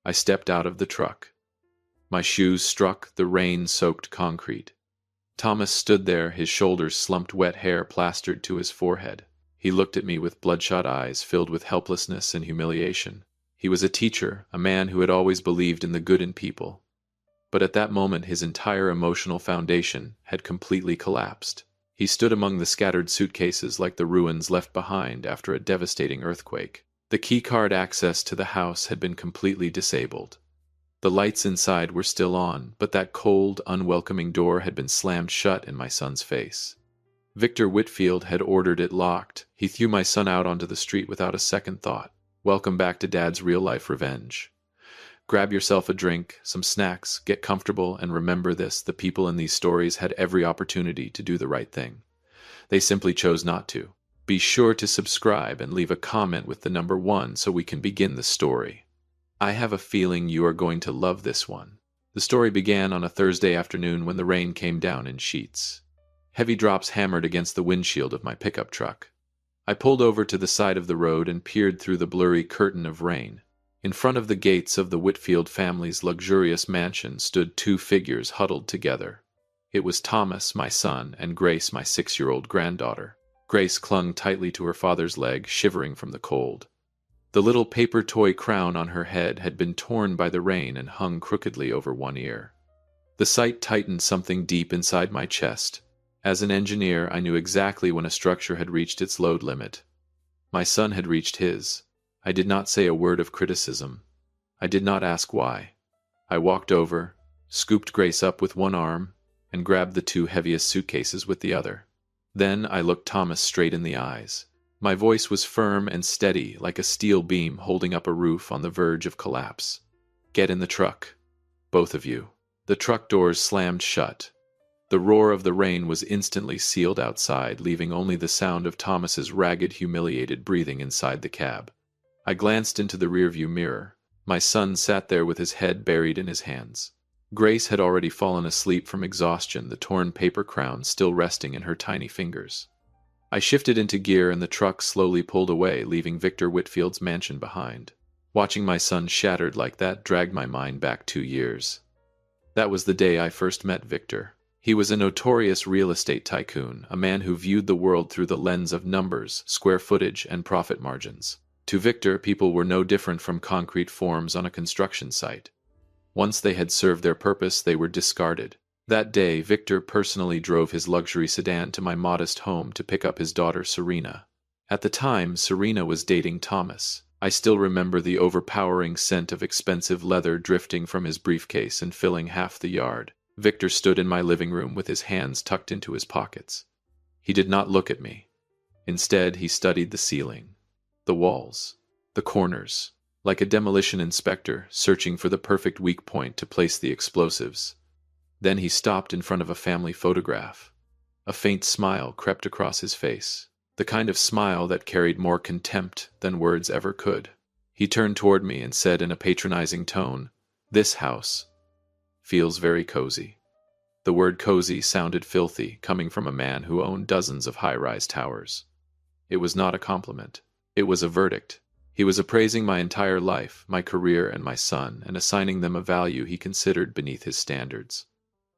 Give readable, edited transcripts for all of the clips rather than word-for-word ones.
I stepped out of the truck. My shoes struck the rain-soaked concrete. Thomas stood there, his shoulders slumped, wet hair plastered to his forehead. He looked at me with bloodshot eyes filled with helplessness and humiliation. He was a teacher, a man who had always believed in the good in people. But at that moment his entire emotional foundation had completely collapsed. He stood among the scattered suitcases like the ruins left behind after a devastating earthquake. The keycard access to the house had been completely disabled. The lights inside were still on, but that cold, unwelcoming door had been slammed shut in my son's face. Victor Whitfield had ordered it locked. He threw my son out onto the street without a second thought. Welcome back to Dad's real-life revenge. Grab yourself a drink, some snacks, get comfortable, and remember this: the people in these stories had every opportunity to do the right thing. They simply chose not to. Be sure to subscribe and leave a comment with the number 1 so we can begin the story. I have a feeling you are going to love this one. The story began on a Thursday afternoon when the rain came down in sheets. Heavy drops hammered against the windshield of my pickup truck. I pulled over to the side of the road and peered through the blurry curtain of rain. In front of the gates of the Whitfield family's luxurious mansion stood 2 figures huddled together. It was Thomas, my son, and Grace, my 6-year-old granddaughter. Grace clung tightly to her father's leg, shivering from the cold. The little paper toy crown on her head had been torn by the rain and hung crookedly over one ear. The sight tightened something deep inside my chest. As an engineer, I knew exactly when a structure had reached its load limit. My son had reached his. I did not say a word of criticism. I did not ask why. I walked over, scooped Grace up with one arm, and grabbed the 2 heaviest suitcases with the other. Then I looked Thomas straight in the eyes. My voice was firm and steady, like a steel beam holding up a roof on the verge of collapse. Get in the truck. Both of you. The truck doors slammed shut. The roar of the rain was instantly sealed outside, leaving only the sound of Thomas's ragged, humiliated breathing inside the cab. I glanced into the rearview mirror. My son sat there with his head buried in his hands. Grace had already fallen asleep from exhaustion, the torn paper crown still resting in her tiny fingers. I shifted into gear and the truck slowly pulled away, leaving Victor Whitfield's mansion behind. Watching my son shattered like that dragged my mind back 2 years. That was the day I first met Victor. He was a notorious real estate tycoon, a man who viewed the world through the lens of numbers, square footage, and profit margins. To Victor, people were no different from concrete forms on a construction site. Once they had served their purpose, they were discarded. That day, Victor personally drove his luxury sedan to my modest home to pick up his daughter Serena. At the time, Serena was dating Thomas. I still remember the overpowering scent of expensive leather drifting from his briefcase and filling half the yard. Victor stood in my living room with his hands tucked into his pockets. He did not look at me. Instead, he studied the ceiling, the walls, the corners, like a demolition inspector searching for the perfect weak point to place the explosives. Then he stopped in front of a family photograph. A faint smile crept across his face, the kind of smile that carried more contempt than words ever could. He turned toward me and said in a patronizing tone, "This house feels very cozy." The word cozy sounded filthy, coming from a man who owned dozens of high-rise towers. It was not a compliment. It was a verdict. He was appraising my entire life, my career, and my son, and assigning them a value he considered beneath his standards.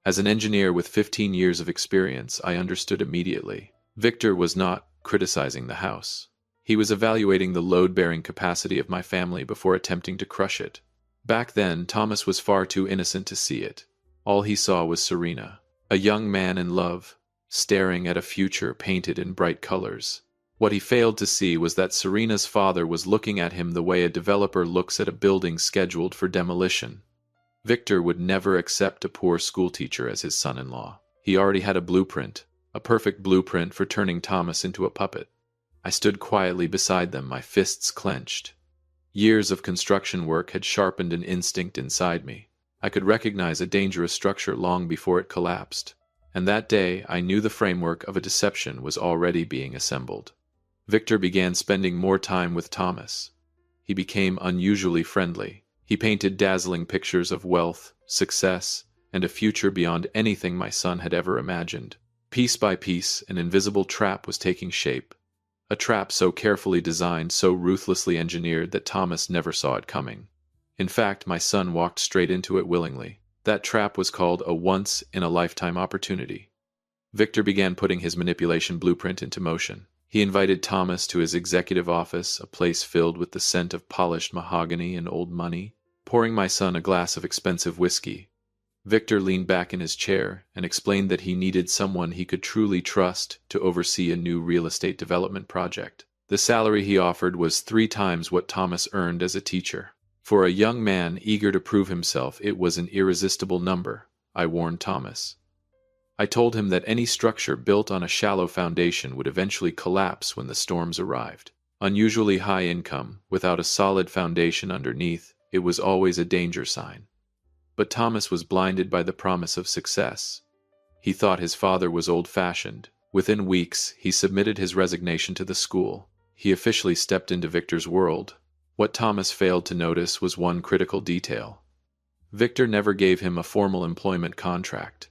As an engineer with 15 years of experience, I understood immediately. Victor was not criticizing the house. He was evaluating the load-bearing capacity of my family before attempting to crush it. Back then, Thomas was far too innocent to see it. All he saw was Serena, a young man in love, staring at a future painted in bright colors. What he failed to see was that Serena's father was looking at him the way a developer looks at a building scheduled for demolition. Victor would never accept a poor schoolteacher as his son-in-law. He already had a blueprint, a perfect blueprint for turning Thomas into a puppet. I stood quietly beside them, my fists clenched. Years of construction work had sharpened an instinct inside me. I could recognize a dangerous structure long before it collapsed. And that day, I knew the framework of a deception was already being assembled. Victor began spending more time with Thomas. He became unusually friendly. He painted dazzling pictures of wealth, success, and a future beyond anything my son had ever imagined. Piece by piece, an invisible trap was taking shape. A trap so carefully designed, so ruthlessly engineered that Thomas never saw it coming. In fact, my son walked straight into it willingly. That trap was called a once-in-a-lifetime opportunity. Victor began putting his manipulation blueprint into motion. He invited Thomas to his executive office, a place filled with the scent of polished mahogany and old money, pouring my son a glass of expensive whiskey. Victor leaned back in his chair and explained that he needed someone he could truly trust to oversee a new real estate development project. The salary he offered was 3 times what Thomas earned as a teacher. For a young man eager to prove himself, it was an irresistible number, I warned Thomas. I told him that any structure built on a shallow foundation would eventually collapse when the storms arrived. Unusually high income, without a solid foundation underneath, it was always a danger sign. But Thomas was blinded by the promise of success. He thought his father was old-fashioned. Within weeks, he submitted his resignation to the school. He officially stepped into Victor's world. What Thomas failed to notice was one critical detail. Victor never gave him a formal employment contract.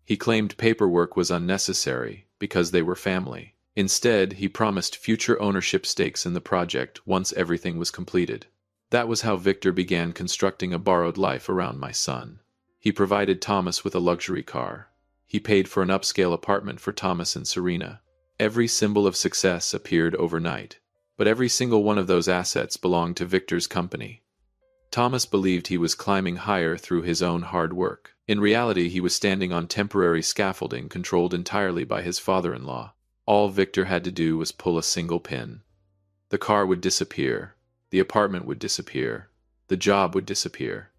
He claimed paperwork was unnecessary because they were family. Instead, he promised future ownership stakes in the project once everything was completed. That was how Victor began constructing a borrowed life around my son. He provided Thomas with a luxury car. He paid for an upscale apartment for Thomas and Serena. Every symbol of success appeared overnight. But every single one of those assets belonged to Victor's company. Thomas believed he was climbing higher through his own hard work. In reality, he was standing on temporary scaffolding controlled entirely by his father-in-law. All Victor had to do was pull a single pin. The car would disappear, the apartment would disappear, the job would disappear,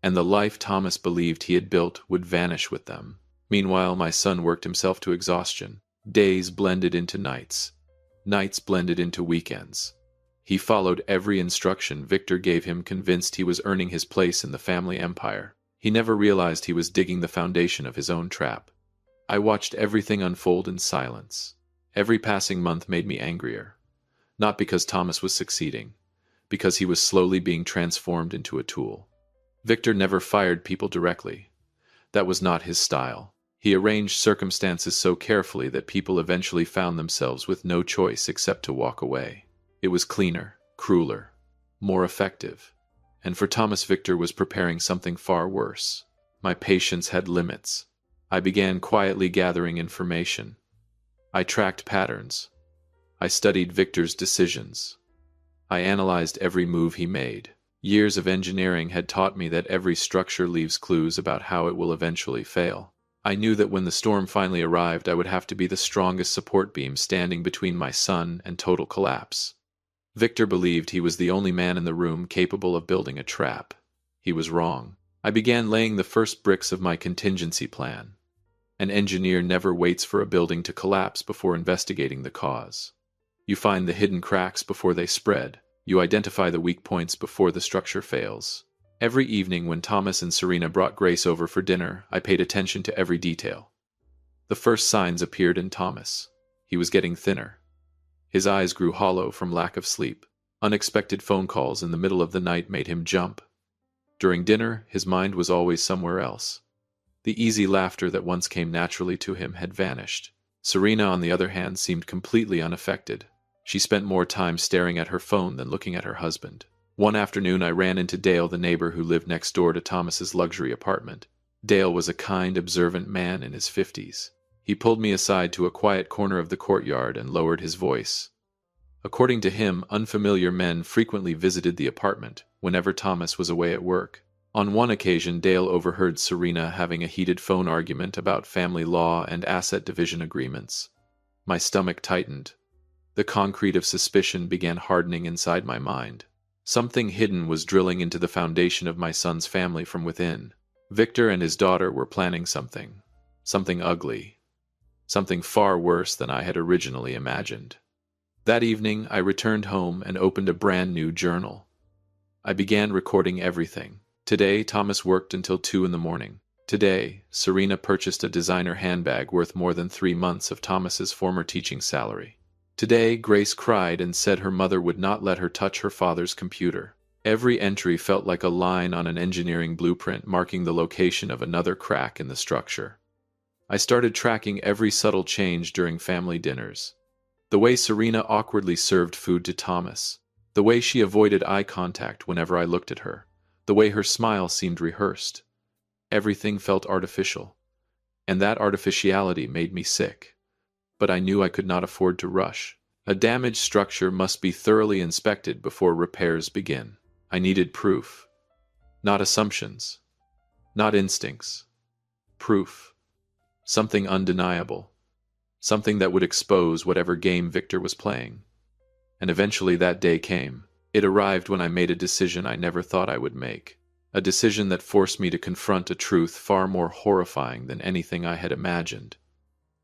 and the life Thomas believed he had built would vanish with them. Meanwhile, my son worked himself to exhaustion. Days blended into nights. Nights blended into weekends. He followed every instruction Victor gave him, convinced he was earning his place in the family empire. He never realized he was digging the foundation of his own trap. I watched everything unfold in silence. Every passing month made me angrier. Not because Thomas was succeeding, because he was slowly being transformed into a tool. Victor never fired people directly. That was not his style. He arranged circumstances so carefully that people eventually found themselves with no choice except to walk away. It was cleaner, crueler, more effective. And for Thomas, Victor was preparing something far worse. My patience had limits. I began quietly gathering information. I tracked patterns. I studied Victor's decisions. I analyzed every move he made. Years of engineering had taught me that every structure leaves clues about how it will eventually fail. I knew that when the storm finally arrived, I would have to be the strongest support beam standing between my son and total collapse. Victor believed he was the only man in the room capable of building a trap. He was wrong. I began laying the first bricks of my contingency plan. An engineer never waits for a building to collapse before investigating the cause. You find the hidden cracks before they spread. You identify the weak points before the structure fails. Every evening when Thomas and Serena brought Grace over for dinner, I paid attention to every detail. The first signs appeared in Thomas. He was getting thinner. His eyes grew hollow from lack of sleep. Unexpected phone calls in the middle of the night made him jump. During dinner, his mind was always somewhere else. The easy laughter that once came naturally to him had vanished. Serena, on the other hand, seemed completely unaffected. She spent more time staring at her phone than looking at her husband. One afternoon, I ran into Dale, the neighbor who lived next door to Thomas's luxury apartment. Dale was a kind, observant man in his 50s. He pulled me aside to a quiet corner of the courtyard and lowered his voice. According to him, unfamiliar men frequently visited the apartment whenever Thomas was away at work. On one occasion, Dale overheard Serena having a heated phone argument about family law and asset division agreements. My stomach tightened. The concrete of suspicion began hardening inside my mind. Something hidden was drilling into the foundation of my son's family from within. Victor and his daughter were planning something. Something ugly. Something far worse than I had originally imagined. That evening, I returned home and opened a brand new journal. I began recording everything. Today, Thomas worked until 2 in the morning. Today, Serena purchased a designer handbag worth more than 3 months of Thomas's former teaching salary. Today, Grace cried and said her mother would not let her touch her father's computer. Every entry felt like a line on an engineering blueprint marking the location of another crack in the structure. I started tracking every subtle change during family dinners. The way Serena awkwardly served food to Thomas. The way she avoided eye contact whenever I looked at her. The way her smile seemed rehearsed. Everything felt artificial, and that artificiality made me sick. But I knew I could not afford to rush. A damaged structure must be thoroughly inspected before repairs begin. I needed proof. Not assumptions. Not instincts. Proof. Something undeniable. Something that would expose whatever game Victor was playing. And eventually that day came. It arrived when I made a decision I never thought I would make. A decision that forced me to confront a truth far more horrifying than anything I had imagined.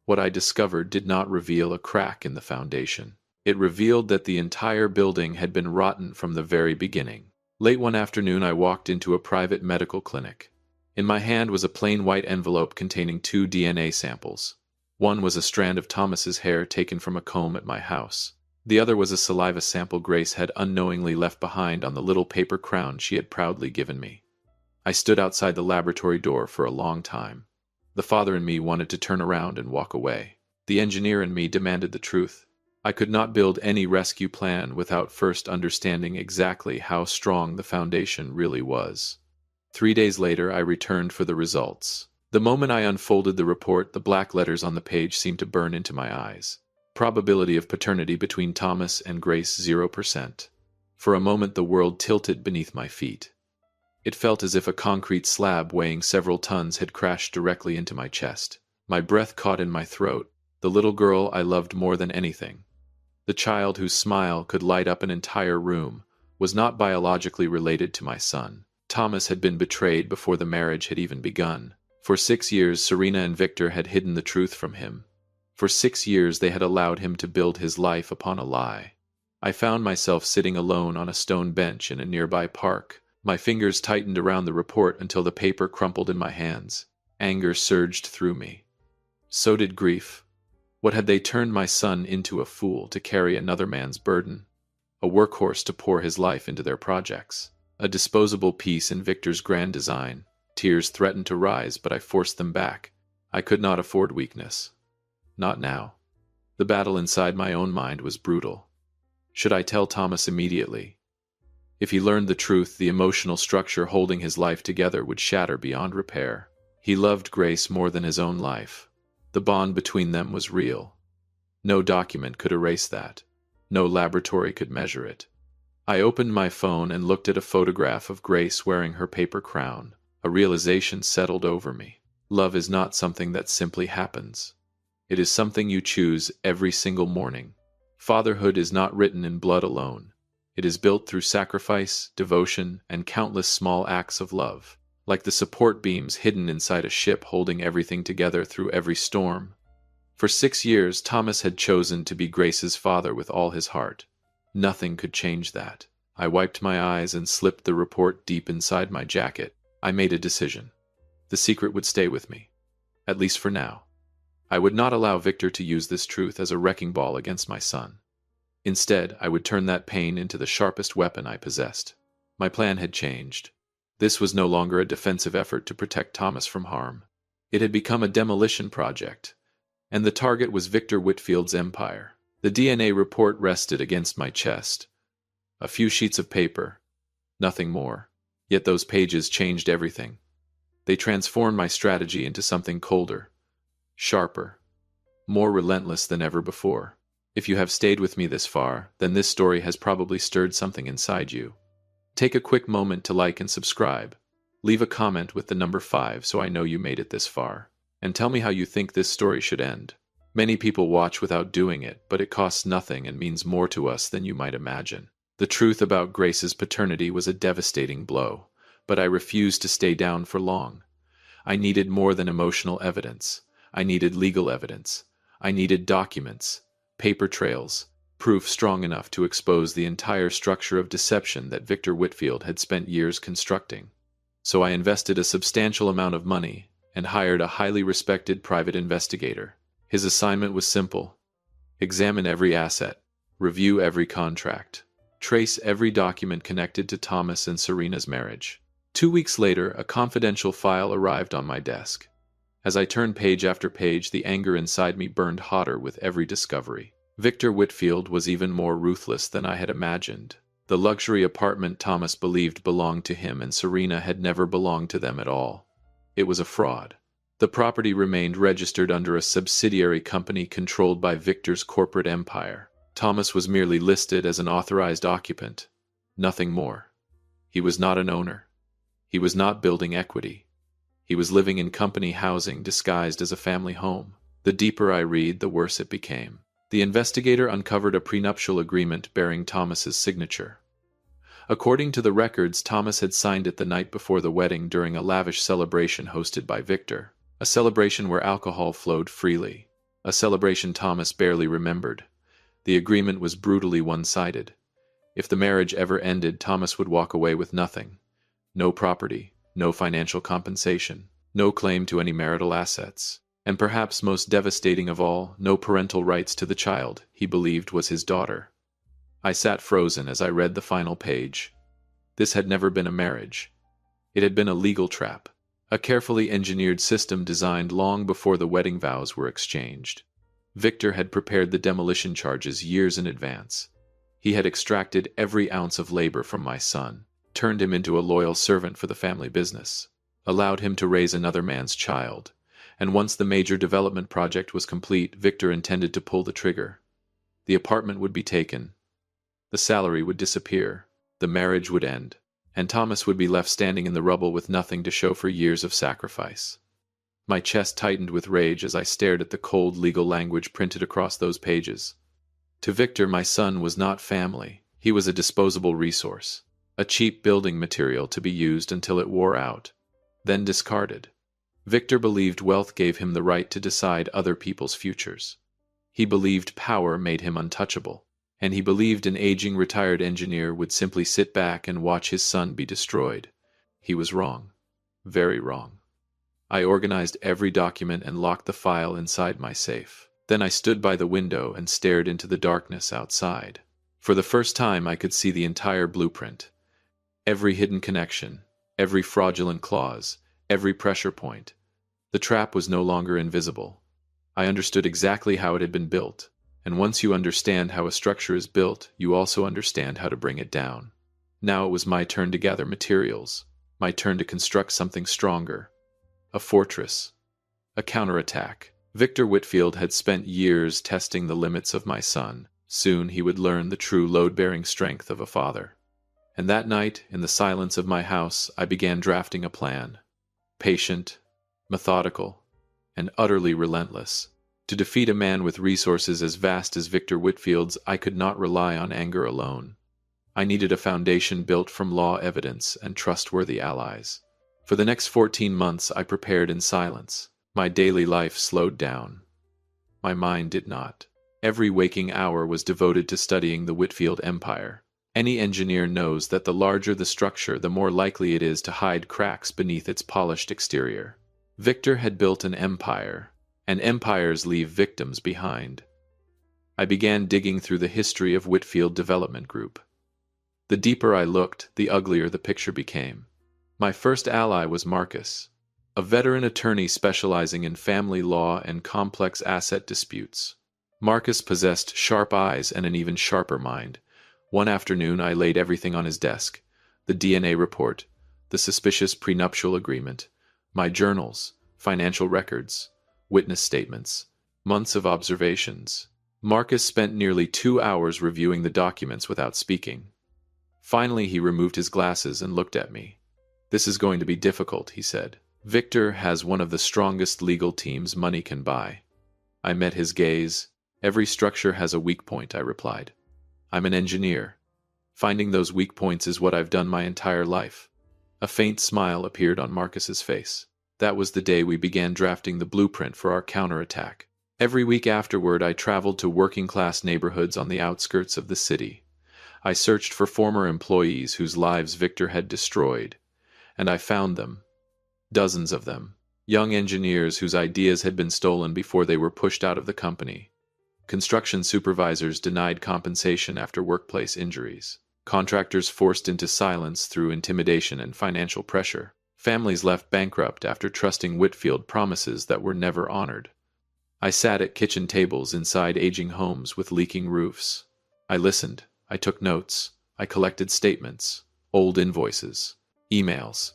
What I discovered did not reveal a crack in the foundation. It revealed that the entire building had been rotten from the very beginning. Late one afternoon, I walked into a private medical clinic. In my hand was a plain white envelope containing 2 DNA samples. One was a strand of Thomas's hair taken from a comb at my house. The other was a saliva sample Grace had unknowingly left behind on the little paper crown she had proudly given me. I stood outside the laboratory door for a long time. The father in me wanted to turn around and walk away. The engineer in me demanded the truth. I could not build any rescue plan without first understanding exactly how strong the foundation really was. 3 days later, I returned for the results. The moment I unfolded the report, the black letters on the page seemed to burn into my eyes. Probability of paternity between Thomas and Grace 0%. For a moment the world tilted beneath my feet. It felt as if a concrete slab weighing several tons had crashed directly into my chest. My breath caught in my throat. The little girl I loved more than anything, the child whose smile could light up an entire room, was not biologically related to my son. Thomas had been betrayed before the marriage had even begun. For 6 years, Serena and Victor had hidden the truth from him. For 6 years they had allowed him to build his life upon a lie. I found myself sitting alone on a stone bench in a nearby park. My fingers tightened around the report until the paper crumpled in my hands. Anger surged through me. So did grief. What had they turned my son into? A fool to carry another man's burden? A workhorse to pour his life into their projects? A disposable piece in Victor's grand design? Tears threatened to rise, but I forced them back. I could not afford weakness. Not now. The battle inside my own mind was brutal. Should I tell Thomas immediately? If he learned the truth, the emotional structure holding his life together would shatter beyond repair. He loved Grace more than his own life. The bond between them was real. No document could erase that. No laboratory could measure it. I opened my phone and looked at a photograph of Grace wearing her paper crown. A realization settled over me. Love is not something that simply happens. It is something you choose every single morning. Fatherhood is not written in blood alone. It is built through sacrifice, devotion, and countless small acts of love. Like the support beams hidden inside a ship holding everything together through every storm. For 6 years, Thomas had chosen to be Grace's father with all his heart. Nothing could change that. I wiped my eyes and slipped the report deep inside my jacket. I made a decision. The secret would stay with me. At least for now. I would not allow Victor to use this truth as a wrecking ball against my son. Instead, I would turn that pain into the sharpest weapon I possessed. My plan had changed. This was no longer a defensive effort to protect Thomas from harm. It had become a demolition project, and the target was Victor Whitfield's empire. The DNA report rested against my chest. A few sheets of paper, nothing more. Yet those pages changed everything. They transformed my strategy into something colder, sharper, more relentless than ever before. If you have stayed with me this far, then this story has probably stirred something inside you. Take a quick moment to like and subscribe. Leave a comment with the number 5 so I know you made it this far. And tell me how you think this story should end. Many people watch without doing it, but it costs nothing and means more to us than you might imagine. The truth about Grace's paternity was a devastating blow, but I refused to stay down for long. I needed more than emotional evidence. I needed legal evidence. I needed documents, paper trails, proof strong enough to expose the entire structure of deception that Victor Whitfield had spent years constructing. So I invested a substantial amount of money and hired a highly respected private investigator. His assignment was simple: examine every asset, review every contract, trace every document connected to Thomas and Serena's marriage. 2 weeks later, a confidential file arrived on my desk. As I turned page after page, the anger inside me burned hotter with every discovery. Victor Whitfield was even more ruthless than I had imagined. The luxury apartment Thomas believed belonged to him and Serena had never belonged to them at all. It was a fraud. The property remained registered under a subsidiary company controlled by Victor's corporate empire. Thomas was merely listed as an authorized occupant, nothing more. He was not an owner. He was not building equity. He was living in company housing disguised as a family home. The deeper I read, the worse it became. The investigator uncovered a prenuptial agreement bearing Thomas's signature. According to the records, Thomas had signed it the night before the wedding during a lavish celebration hosted by Victor. A celebration where alcohol flowed freely. A celebration Thomas barely remembered. The agreement was brutally one-sided. If the marriage ever ended, Thomas would walk away with nothing. No property, no financial compensation, no claim to any marital assets. And perhaps most devastating of all, no parental rights to the child he believed was his daughter. I sat frozen as I read the final page. This had never been a marriage. It had been a legal trap, a carefully engineered system designed long before the wedding vows were exchanged. Victor had prepared the demolition charges years in advance. He had extracted every ounce of labor from my son, turned him into a loyal servant for the family business, allowed him to raise another man's child. And once the major development project was complete, Victor intended to pull the trigger. The apartment would be taken. The salary would disappear. The marriage would end. And Thomas would be left standing in the rubble with nothing to show for years of sacrifice. My chest tightened with rage as I stared at the cold legal language printed across those pages. To Victor, my son was not family. He was a disposable resource, a cheap building material to be used until it wore out, then discarded. Victor believed wealth gave him the right to decide other people's futures. He believed power made him untouchable, and he believed an aging retired engineer would simply sit back and watch his son be destroyed. He was wrong. Very wrong. I organized every document and locked the file inside my safe. Then I stood by the window and stared into the darkness outside. For the first time, I could see the entire blueprint. Every hidden connection, every fraudulent clause, every pressure point. The trap was no longer invisible. I understood exactly how it had been built, and once you understand how a structure is built, you also understand how to bring it down. Now it was my turn to gather materials, my turn to construct something stronger. A fortress. A counterattack. Victor Whitfield had spent years testing the limits of my son. Soon he would learn the true load-bearing strength of a father. And that night, in the silence of my house, I began drafting a plan. Patient, methodical, and utterly relentless. To defeat a man with resources as vast as Victor Whitfield's, I could not rely on anger alone. I needed a foundation built from law evidence and trustworthy allies. For the next 14 months, I prepared in silence. My daily life slowed down. My mind did not. Every waking hour was devoted to studying the Whitfield empire. Any engineer knows that the larger the structure, the more likely it is to hide cracks beneath its polished exterior. Victor had built an empire, and empires leave victims behind. I began digging through the history of Whitfield Development Group. The deeper I looked, the uglier the picture became. My first ally was Marcus, a veteran attorney specializing in family law and complex asset disputes. Marcus possessed sharp eyes and an even sharper mind. One afternoon, I laid everything on his desk: the DNA report, the suspicious prenuptial agreement, my journals, financial records, witness statements, months of observations. Marcus spent nearly 2 hours reviewing the documents without speaking. Finally, he removed his glasses and looked at me. "This is going to be difficult," he said. "Victor has one of the strongest legal teams money can buy." I met his gaze. "Every structure has a weak point," I replied. "I'm an engineer. Finding those weak points is what I've done my entire life." A faint smile appeared on Marcus's face. That was the day we began drafting the blueprint for our counterattack. Every week afterward, I traveled to working-class neighborhoods on the outskirts of the city. I searched for former employees whose lives Victor had destroyed, and I found them. Dozens of them. Young engineers whose ideas had been stolen before they were pushed out of the company. Construction supervisors denied compensation after workplace injuries. Contractors forced into silence through intimidation and financial pressure. Families left bankrupt after trusting Whitfield promises that were never honored. I sat at kitchen tables inside aging homes with leaking roofs. I listened. I took notes. I collected statements, old invoices, emails,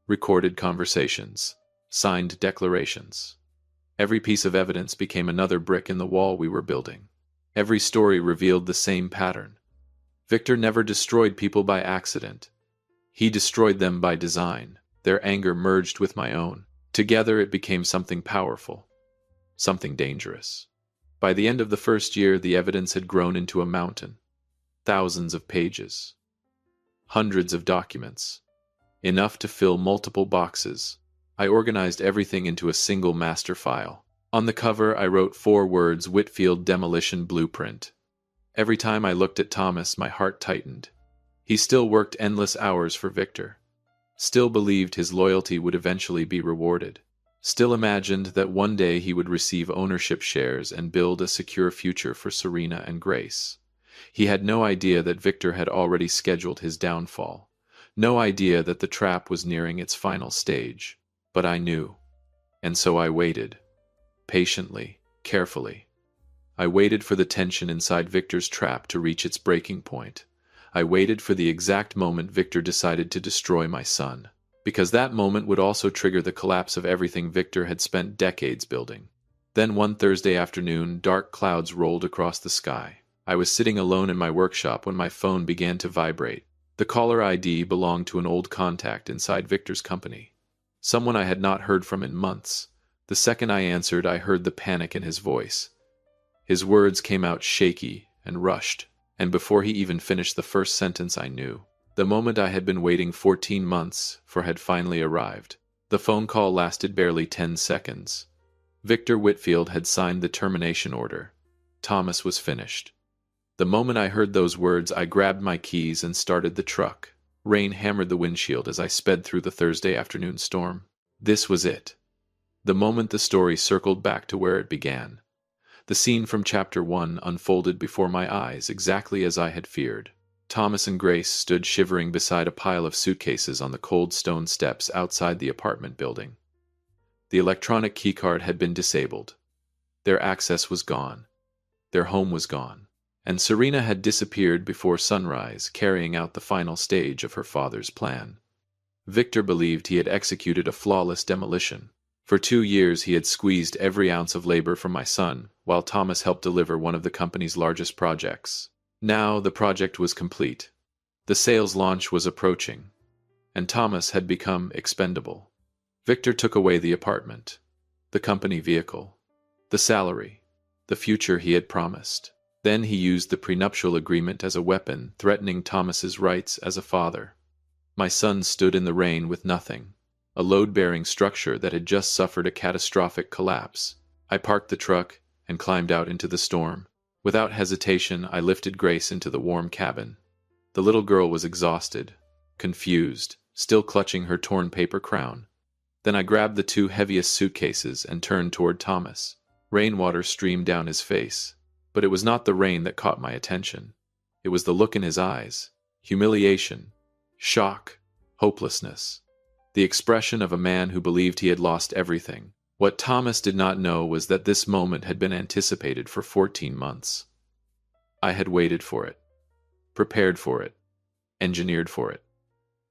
recorded conversations, signed declarations. Every piece of evidence became another brick in the wall we were building. Every story revealed the same pattern. Victor never destroyed people by accident. He destroyed them by design. Their anger merged with my own. Together it became something powerful, something dangerous. By the end of the first year, the evidence had grown into a mountain. Thousands of pages. Hundreds of documents. Enough to fill multiple boxes. I organized everything into a single master file. On the cover, I wrote 4 words: Whitfield Demolition Blueprint. Every time I looked at Thomas, my heart tightened. He still worked endless hours for Victor. Still believed his loyalty would eventually be rewarded. Still imagined that one day he would receive ownership shares and build a secure future for Serena and Grace. He had no idea that Victor had already scheduled his downfall. No idea that the trap was nearing its final stage. But I knew. And so I waited. Patiently, carefully. I waited for the tension inside Victor's trap to reach its breaking point. I waited for the exact moment Victor decided to destroy my son. Because that moment would also trigger the collapse of everything Victor had spent decades building. Then one Thursday afternoon, dark clouds rolled across the sky. I was sitting alone in my workshop when my phone began to vibrate. The caller ID belonged to an old contact inside Victor's company. Someone I had not heard from in months. The second I answered, I heard the panic in his voice. His words came out shaky and rushed, and before he even finished the first sentence, I knew. The moment I had been waiting 14 months for had finally arrived. The phone call lasted barely 10 seconds. Victor Whitfield had signed the termination order. Thomas was finished. The moment I heard those words, I grabbed my keys and started the truck. Rain hammered the windshield as I sped through the Thursday afternoon storm. This was it. The moment the story circled back to where it began. The scene from Chapter 1 unfolded before my eyes exactly as I had feared. Thomas and Grace stood shivering beside a pile of suitcases on the cold stone steps outside the apartment building. The electronic keycard had been disabled. Their access was gone. Their home was gone. And Serena had disappeared before sunrise, carrying out the final stage of her father's plan. Victor believed he had executed a flawless demolition. For 2 years he had squeezed every ounce of labor from my son, while Thomas helped deliver one of the company's largest projects. Now the project was complete. The sales launch was approaching, and Thomas had become expendable. Victor took away the apartment, the company vehicle, the salary, the future he had promised. Then he used the prenuptial agreement as a weapon, threatening Thomas's rights as a father. My son stood in the rain with nothing, a load-bearing structure that had just suffered a catastrophic collapse. I parked the truck and climbed out into the storm. Without hesitation, I lifted Grace into the warm cabin. The little girl was exhausted, confused, still clutching her torn paper crown. Then I grabbed the 2 heaviest suitcases and turned toward Thomas. Rainwater streamed down his face. But it was not the rain that caught my attention. It was the look in his eyes. Humiliation, shock, hopelessness. The expression of a man who believed he had lost everything. What Thomas did not know was that this moment had been anticipated for 14 months. I had waited for it, prepared for it, engineered for it.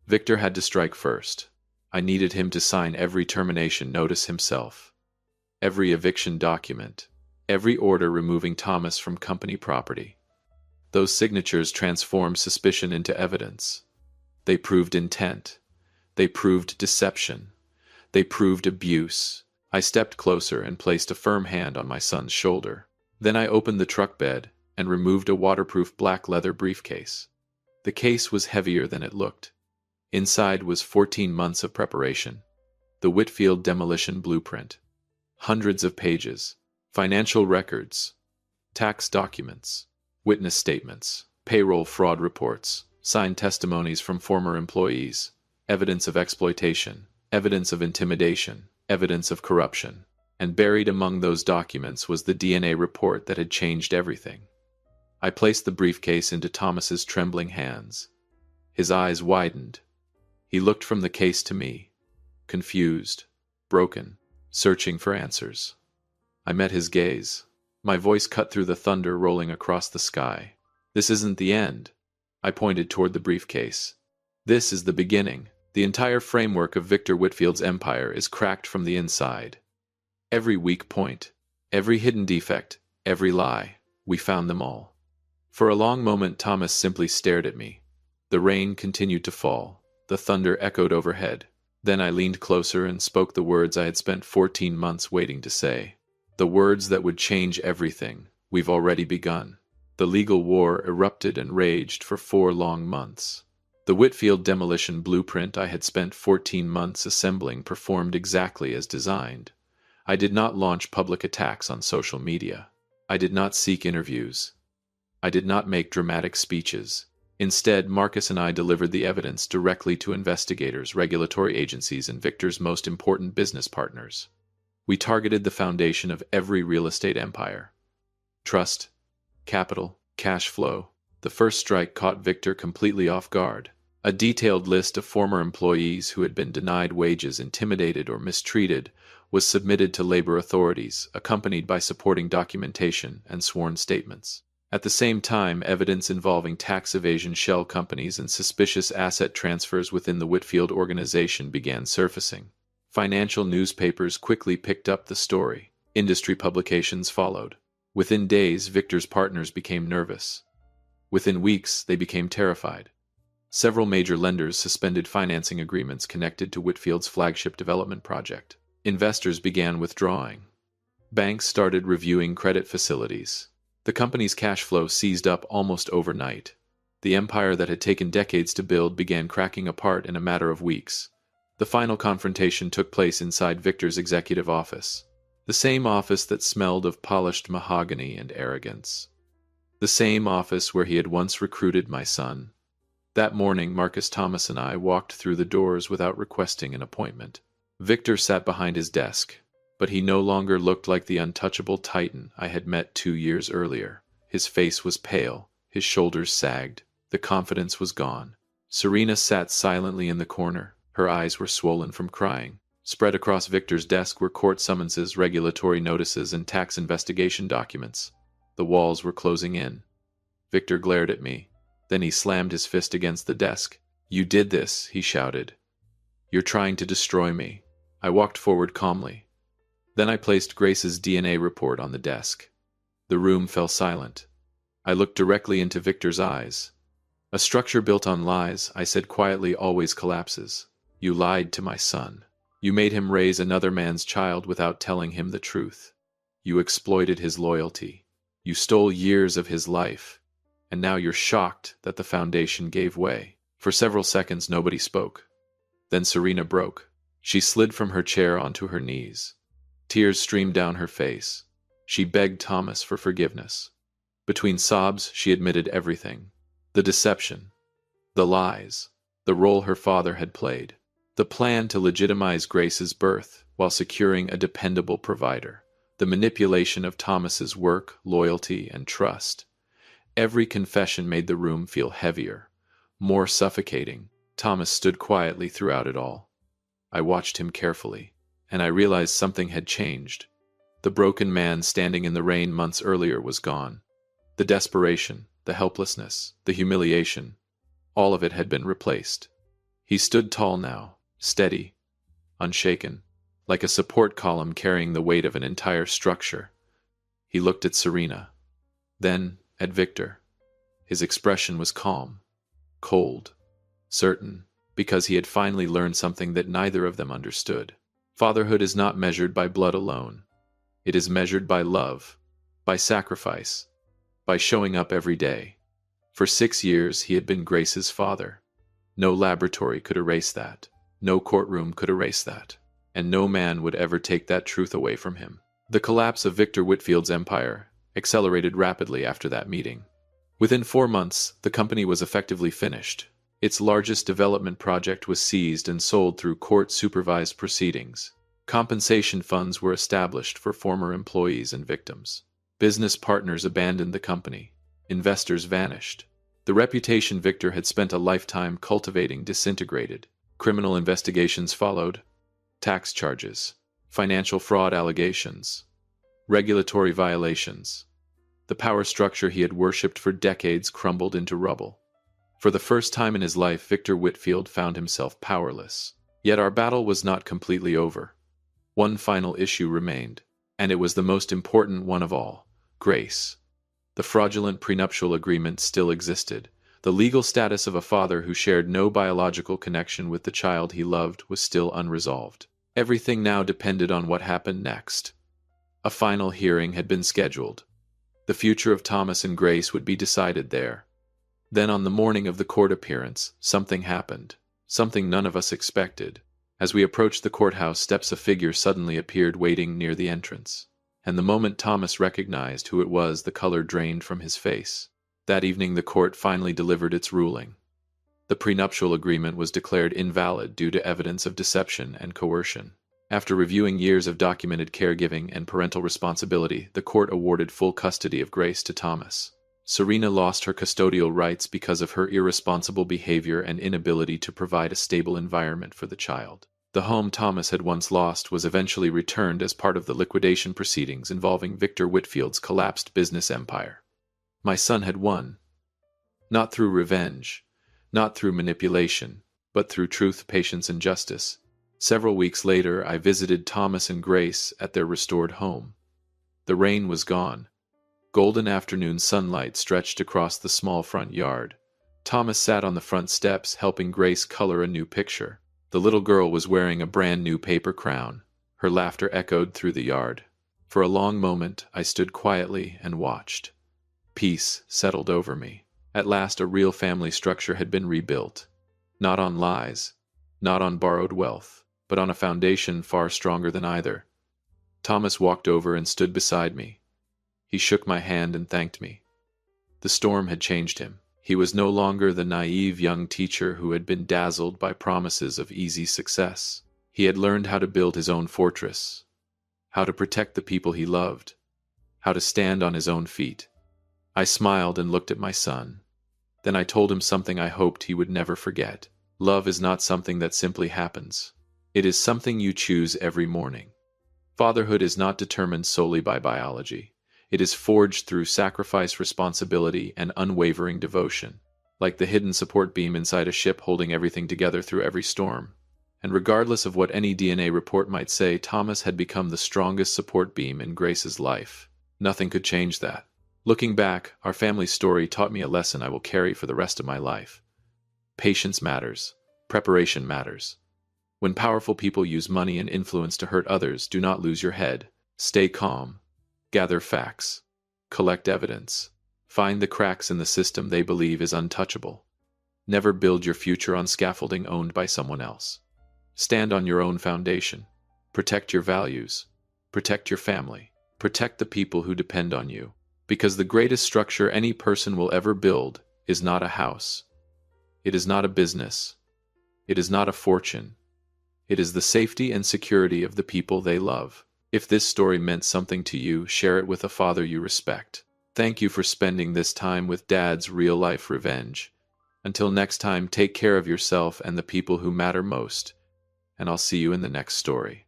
Victor had to strike first. I needed him to sign every termination notice himself, every eviction document, every order removing Thomas from company property. Those signatures transformed suspicion into evidence. They proved intent. They proved deception. They proved abuse. I stepped closer and placed a firm hand on my son's shoulder. Then I opened the truck bed and removed a waterproof black leather briefcase. The case was heavier than it looked. Inside was 14 months of preparation. The Whitfield Demolition Blueprint. Hundreds of pages. Financial records, tax documents, witness statements, payroll fraud reports, signed testimonies from former employees, evidence of exploitation, evidence of intimidation, evidence of corruption. And buried among those documents was the DNA report that had changed everything. I placed the briefcase into Thomas's trembling hands. His eyes widened. He looked from the case to me, confused, broken, searching for answers. I met his gaze. My voice cut through the thunder rolling across the sky. "This isn't the end," I pointed toward the briefcase. This is the beginning. The entire framework of Victor Whitfield's empire is cracked from the inside. Every weak point, every hidden defect, every lie, we found them all. For a long moment Thomas simply stared at me. The rain continued to fall. The thunder echoed overhead. Then I leaned closer and spoke the words I had spent 14 months waiting to say. The words that would change everything. We've already begun. The legal war erupted and raged for 4 long months. The Whitfield demolition blueprint I had spent 14 months assembling performed exactly as designed. I did not launch public attacks on social media. I did not seek interviews. I did not make dramatic speeches. Instead, Marcus and I delivered the evidence directly to investigators, regulatory agencies, and Victor's most important business partners. We targeted the foundation of every real estate empire. Trust, capital, cash flow. The first strike caught Victor completely off guard. A detailed list of former employees who had been denied wages, intimidated, or mistreated was submitted to labor authorities, accompanied by supporting documentation and sworn statements. At the same time, evidence involving tax evasion shell companies and suspicious asset transfers within the Whitfield organization began surfacing. Financial newspapers quickly picked up the story. Industry publications followed. Within days, Victor's partners became nervous. Within weeks, they became terrified. Several major lenders suspended financing agreements connected to Whitfield's flagship development project. Investors began withdrawing. Banks started reviewing credit facilities. The company's cash flow seized up almost overnight. The empire that had taken decades to build began cracking apart in a matter of weeks. The final confrontation took place inside Victor's executive office. The same office that smelled of polished mahogany and arrogance. The same office where he had once recruited my son. That morning, Marcus Thomas and I walked through the doors without requesting an appointment. Victor sat behind his desk, but he no longer looked like the untouchable titan I had met 2 years earlier. His face was pale, his shoulders sagged, the confidence was gone. Serena sat silently in the corner. Her eyes were swollen from crying. Spread across Victor's desk were court summonses, regulatory notices, and tax investigation documents. The walls were closing in. Victor glared at me. Then he slammed his fist against the desk. "You did this," he shouted. "You're trying to destroy me." I walked forward calmly. Then I placed Grace's DNA report on the desk. The room fell silent. I looked directly into Victor's eyes. "A structure built on lies," I said quietly, "always collapses. You lied to my son. You made him raise another man's child without telling him the truth. You exploited his loyalty. You stole years of his life. And now you're shocked that the foundation gave way." For several seconds nobody spoke. Then Serena broke. She slid from her chair onto her knees. Tears streamed down her face. She begged Thomas for forgiveness. Between sobs, she admitted everything. The deception, the lies, the role her father had played, the plan to legitimize Grace's birth while securing a dependable provider, the manipulation of Thomas's work, loyalty, and trust. Every confession made the room feel heavier, more suffocating. Thomas stood quietly throughout it all. I watched him carefully, and I realized something had changed. The broken man standing in the rain months earlier was gone. The desperation, the helplessness, the humiliation, all of it had been replaced. He stood tall now, steady, unshaken, like a support column carrying the weight of an entire structure. He looked at Serena, then at Victor. His expression was calm, cold, certain, because he had finally learned something that neither of them understood. Fatherhood is not measured by blood alone. It is measured by love, by sacrifice, by showing up every day. For 6 years, he had been Grace's father. No laboratory could erase that. No courtroom could erase that. And no man would ever take that truth away from him. The collapse of Victor Whitfield's empire accelerated rapidly after that meeting. Within 4 months, the company was effectively finished. Its largest development project was seized and sold through court-supervised proceedings. Compensation funds were established for former employees and victims. Business partners abandoned the company. Investors vanished. The reputation Victor had spent a lifetime cultivating disintegrated. Criminal investigations followed. Tax charges, financial fraud allegations, regulatory violations. The power structure he had worshipped for decades crumbled into rubble. For the first time in his life, Victor Whitfield found himself powerless. Yet our battle was not completely over. One final issue remained, and it was the most important one of all: Grace. The fraudulent prenuptial agreement still existed. The legal status of a father who shared no biological connection with the child he loved was still unresolved. Everything now depended on what happened next. A final hearing had been scheduled. The future of Thomas and Grace would be decided there. Then on the morning of the court appearance, something happened. Something none of us expected. As we approached the courthouse steps, a figure suddenly appeared waiting near the entrance. And the moment Thomas recognized who it was, the color drained from his face. That evening the court finally delivered its ruling. The prenuptial agreement was declared invalid due to evidence of deception and coercion. After reviewing years of documented caregiving and parental responsibility, the court awarded full custody of Grace to Thomas. Serena lost her custodial rights because of her irresponsible behavior and inability to provide a stable environment for the child. The home Thomas had once lost was eventually returned as part of the liquidation proceedings involving Victor Whitfield's collapsed business empire. My son had won. Not through revenge, not through manipulation, but through truth, patience, and justice. Several weeks later, I visited Thomas and Grace at their restored home. The rain was gone. Golden afternoon sunlight stretched across the small front yard. Thomas sat on the front steps, helping Grace color a new picture. The little girl was wearing a brand new paper crown. Her laughter echoed through the yard. For a long moment, I stood quietly and watched. Peace settled over me. At last, a real family structure had been rebuilt. Not on lies, not on borrowed wealth, but on a foundation far stronger than either. Thomas walked over and stood beside me. He shook my hand and thanked me. The storm had changed him. He was no longer the naive young teacher who had been dazzled by promises of easy success. He had learned how to build his own fortress, how to protect the people he loved, how to stand on his own feet. I smiled and looked at my son. Then I told him something I hoped he would never forget. Love is not something that simply happens. It is something you choose every morning. Fatherhood is not determined solely by biology. It is forged through sacrifice, responsibility, and unwavering devotion, like the hidden support beam inside a ship holding everything together through every storm. And regardless of what any DNA report might say, Thomas had become the strongest support beam in Grace's life. Nothing could change that. Looking back, our family story taught me a lesson I will carry for the rest of my life. Patience matters. Preparation matters. When powerful people use money and influence to hurt others, do not lose your head. Stay calm. Gather facts. Collect evidence. Find the cracks in the system they believe is untouchable. Never build your future on scaffolding owned by someone else. Stand on your own foundation. Protect your values. Protect your family. Protect the people who depend on you. Because the greatest structure any person will ever build is not a house. It is not a business. It is not a fortune. It is the safety and security of the people they love. If this story meant something to you, share it with a father you respect. Thank you for spending this time with Dad's real-life revenge. Until next time, take care of yourself and the people who matter most, and I'll see you in the next story.